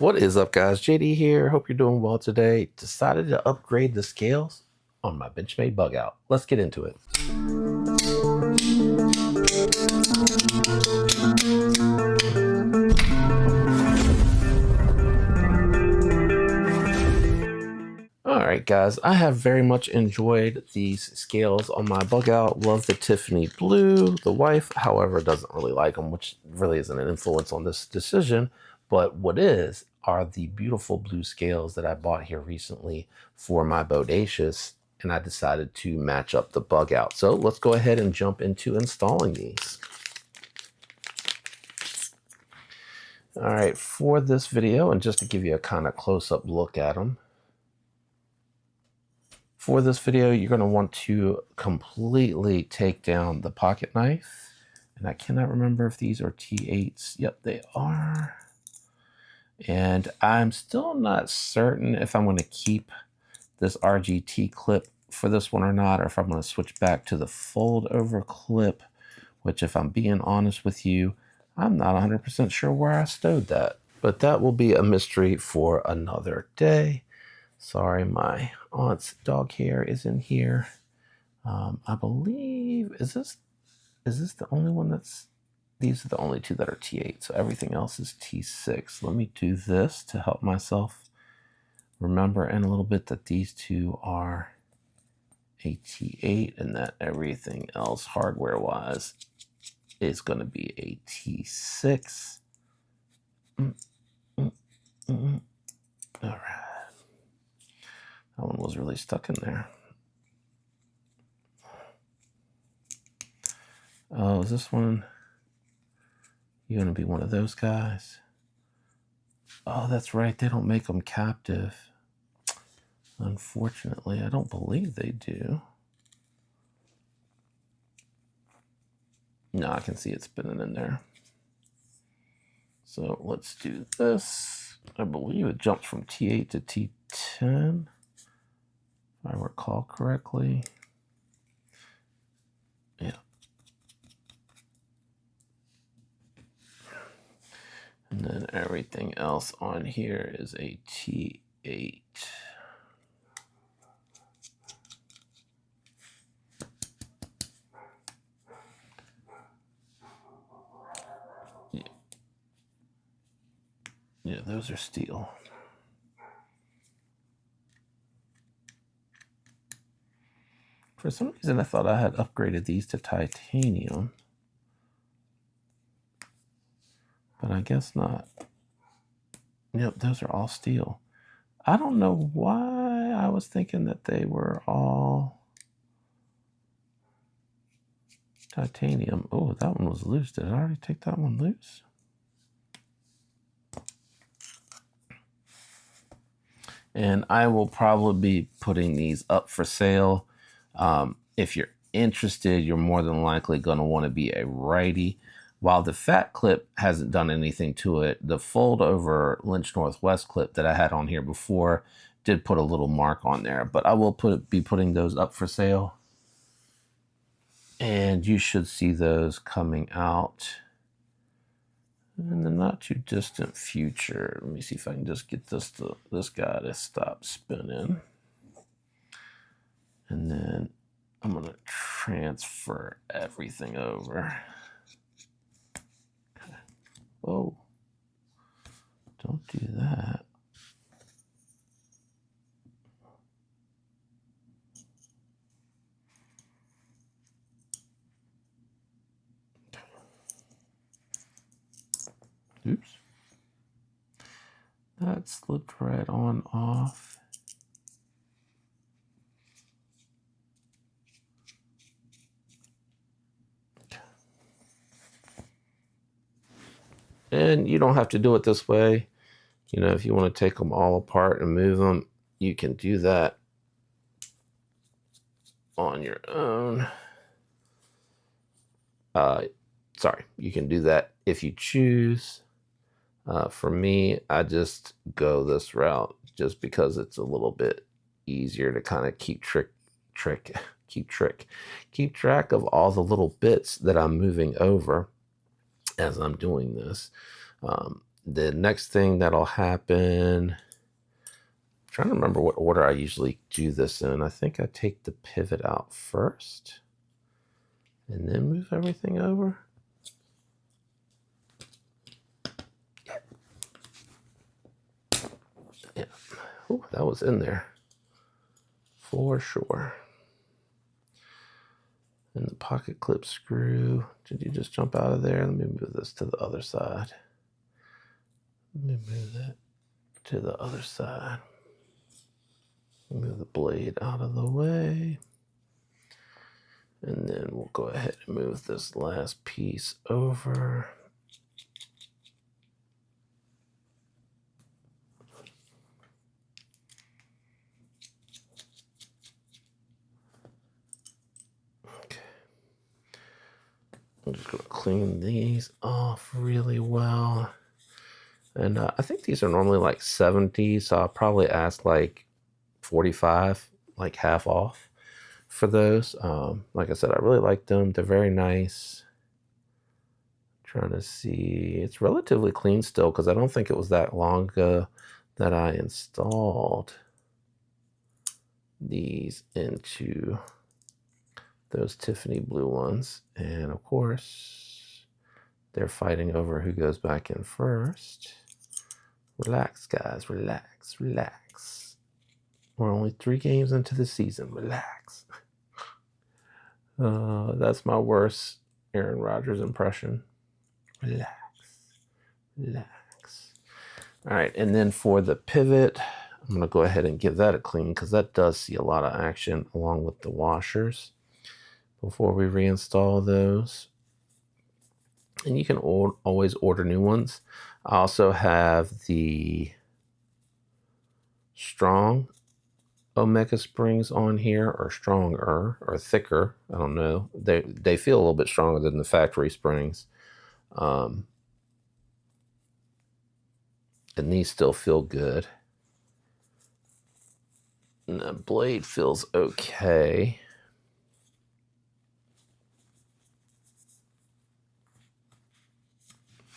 What is up, guys? JD here. Hope you're doing well today. Decided to upgrade the scales on my Benchmade Bugout. Let's get into it. All right, guys, I have very much enjoyed these scales on my Bugout. Love the Tiffany blue. The wife, however, doesn't really like them, which really isn't an influence on this decision. But what is are the beautiful blue scales that I bought here recently for my Bodacious, and I decided to match up the Bugout. So let's go ahead and jump into installing these. All right, for this video, and just to give you a kind of close-up look at them, for this video, you're going to want to completely take down the pocket knife. And I cannot remember if these are T8s. Yep, they are. And I'm still not certain if I'm going to keep this RGT clip for this one or not, or if I'm going to switch back to the fold over clip, which, if I'm being honest with you, I'm not 100% sure where I stowed that. But that will be a mystery for another day. Sorry, my aunt's dog hair is in here. I believe, is this the only one that's, these are the only two that are T8, so everything else is T6. Let me do this to help myself remember in a little bit that these two are a T8 and that everything else hardware-wise is going to be a T6. All right. That one was really stuck in there. Oh, is this one? You're going to be one of those guys? Oh, that's right. They don't make them captive. Unfortunately, I don't believe they do. No, I can see it spinning in there. So let's do this. I believe it jumps from T8 to T10. If I recall correctly. Yeah. And then everything else on here is a T8. Yeah, those are steel. For some reason, I thought I had upgraded these to titanium, but I guess not. Yep, those are all steel. I don't know why I was thinking that they were all titanium. Oh, that one was loose. Did I already take that one loose? And I will probably be putting these up for sale. If you're interested, you're more than likely going to want to be a righty. While the fat clip hasn't done anything to it, the fold over Lynch Northwest clip that I had on here before did put a little mark on there. But I will be putting those up for sale. And you should see those coming out in the not too distant future. Let me see if I can just get this guy to stop spinning. And then I'm going to transfer everything over. Okay. Whoa. Don't do that. Oops. That slipped right on off. And you don't have to do it this way. You know, if you want to take them all apart and move them, you can do that on your own. Sorry, you can do that if you choose. For me, I just go this route just because it's a little bit easier to kind of keep track of all the little bits that I'm moving over as I'm doing this. The next thing that'll happen, I'm trying to remember what order I usually do this in. I think I take the pivot out first and then move everything over. Yeah. Ooh, that was in there for sure. And the pocket clip screw. Did you just jump out of there? Let me move this to the other side. Let me move that to the other side. Move the blade out of the way. And then we'll go ahead and move this last piece over. Okay. I'm just going to clean these off really well. And I think these are normally like 70, so I'll probably ask like 45, like half off for those. Like I said, I really like them. They're very nice. Trying to see, it's relatively clean still because I don't think it was that long ago that I installed these into those Tiffany blue ones. And of course, they're fighting over who goes back in first. Relax, guys, relax, relax. We're only 3 games into the season. Relax. That's my worst Aaron Rodgers impression. Relax, relax. All right, and then for the pivot, I'm going to go ahead and give that a clean because that does see a lot of action along with the washers before we reinstall those. And you can always order new ones. I also have the strong Omega springs on here, or stronger, or thicker. I don't know. They feel a little bit stronger than the factory springs. And these still feel good. And the blade feels okay.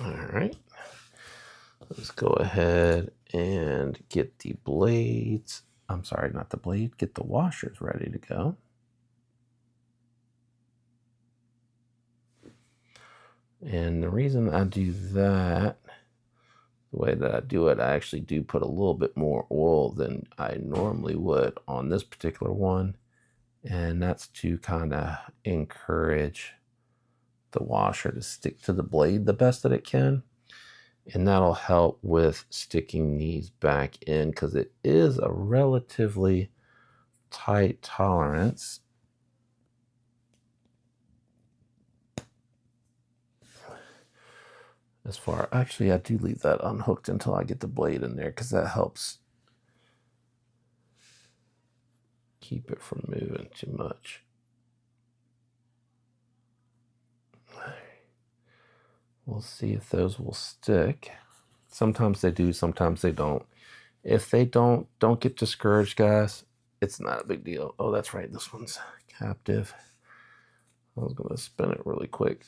All right. Let's go ahead and get the blades. I'm sorry, not the blade. Get the washers ready to go. And the reason I do that, the way that I do it, I actually do put a little bit more oil than I normally would on this particular one. And that's to kind of encourage the washer to stick to the blade the best that it can. And that'll help with sticking these back in because it is a relatively tight tolerance. As far, actually, I do leave that unhooked until I get the blade in there because that helps keep it from moving too much. We'll see if those will stick. Sometimes they do, sometimes they don't. If they don't get discouraged, guys. It's not a big deal. Oh, that's right. This one's captive. I was going to spin it really quick.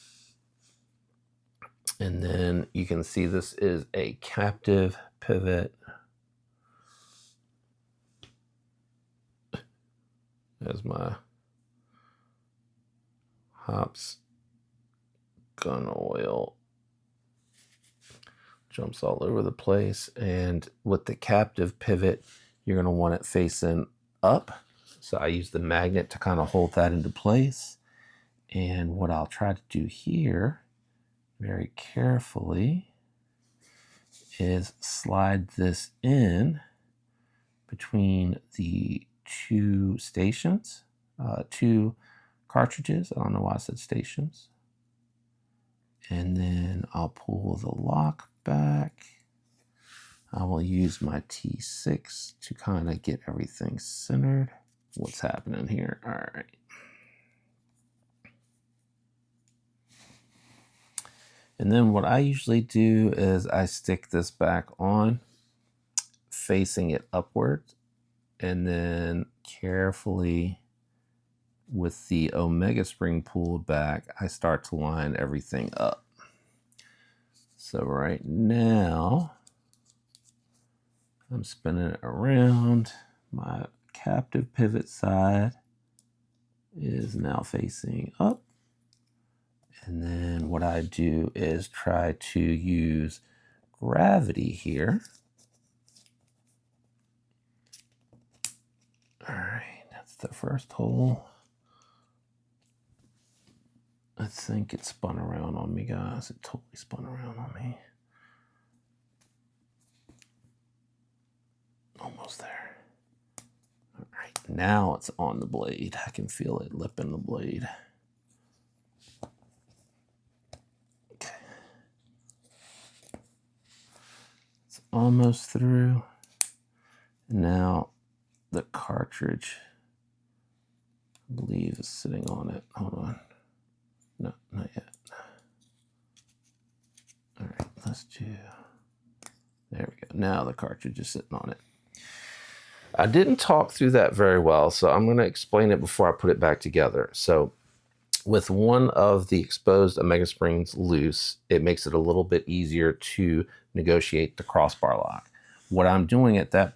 And then you can see this is a captive pivot. There's my hops gun oil. Jumps all over the place. And with the captive pivot, you're going to want it facing up. So I use the magnet to kind of hold that into place. And what I'll try to do here, very carefully, is slide this in between the 2 stations, 2 cartridges. I don't know why I said stations. And then I'll pull the lock back. I will use my T6 to kind of get everything centered. What's happening here? All right. And then what I usually do is I stick this back on, facing it upward, and then carefully with the Omega spring pulled back, I start to line everything up. So right now, I'm spinning it around. My captive pivot side is now facing up. And then what I do is try to use gravity here. All right, that's the first hole. I think it spun around on me, guys. It totally spun around on me. Almost there. All right, now it's on the blade. I can feel it lipping the blade. Okay. It's almost through. Now the cartridge, I believe, is sitting on it. Hold on. No, not yet. All right, let's do, there we go. Now the cartridge is sitting on it. I didn't talk through that very well, so I'm going to explain it before I put it back together. So with one of the exposed Omega springs loose, it makes it a little bit easier to negotiate the crossbar lock. What I'm doing at this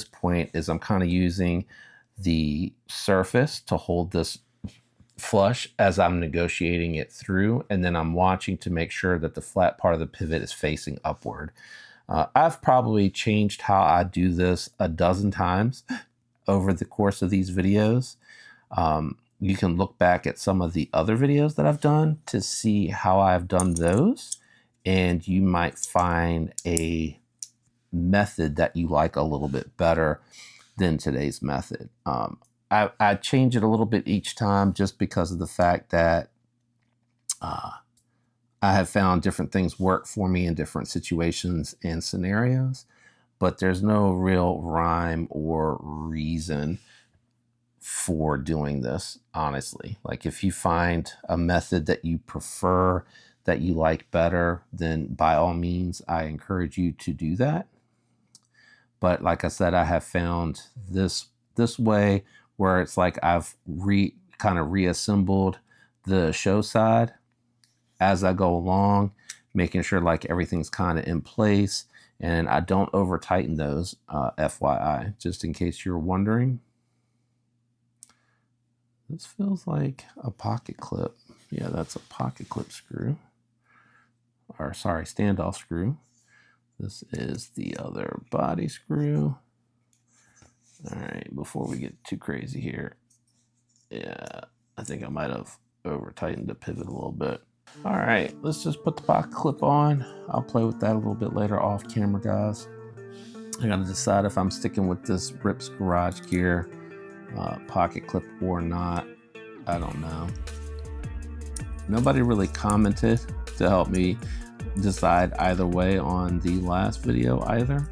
point, is I'm kind of using the surface to hold this flush as I'm negotiating it through, and then I'm watching to make sure that the flat part of the pivot is facing upward. I've probably changed how I do this a dozen times over the course of these videos. You can look back at some of the other videos that I've done to see how I've done those, and you might find a method that you like a little bit better than today's method. I change it a little bit each time just because of the fact that I have found different things work for me in different situations and scenarios, but there's no real rhyme or reason for doing this, honestly. Like, if you find a method that you prefer, that you like better, then by all means, I encourage you to do that. But like I said, I have found this way where it's like I've kind of reassembled the show side as I go along, making sure like everything's kind of in place, and I don't over tighten those, FYI, just in case you're wondering. This feels like a pocket clip. Yeah, that's a pocket clip screw, or sorry, standoff screw. This is the other body screw. All right, before we get too crazy here, yeah, I think I might have over tightened the pivot a little bit. All right, let's just put the pocket clip on. I'll play with that a little bit later off camera, guys. I gotta decide if I'm sticking with this Rips Garage Gear pocket clip or not. I don't know. Nobody really commented to help me decide either way on the last video either.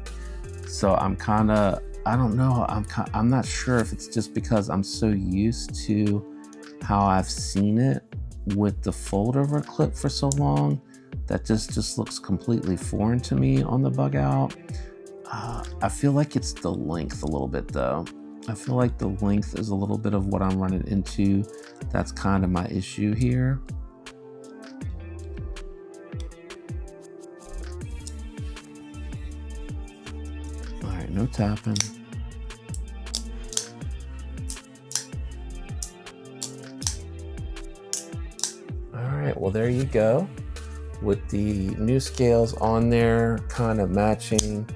So I'm kind of, I don't know. I'm not sure if it's just because I'm so used to how I've seen it with the fold over clip for so long that just looks completely foreign to me on the Bugout. I feel like it's the length a little bit though. I feel like the length is a little bit of what I'm running into. That's kind of my issue here. All right, no tapping. Well, there you go, with the new scales on there, kind of matching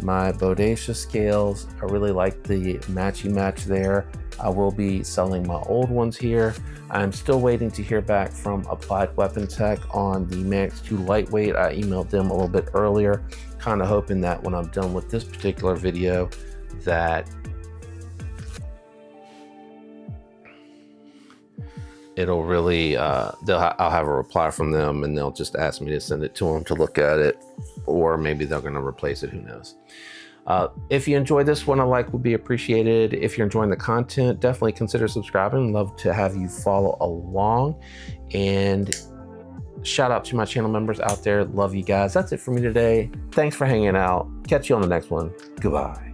my Bodacious scales. I really like the matchy match there. I will be selling my old ones here. I'm still waiting to hear back from Applied Weapon Tech on the Manix 2 Lightweight. I emailed them a little bit earlier, kind of hoping that when I'm done with this particular video that it'll really, I'll have a reply from them and they'll just ask me to send it to them to look at it, or maybe they're going to replace it, who knows. If you enjoyed this one, a like would be appreciated. If you're enjoying the content, definitely consider subscribing. Love to have you follow along. And shout out to my channel members out there. Love you guys. That's it for me today. Thanks for hanging out. Catch you on the next one. Goodbye.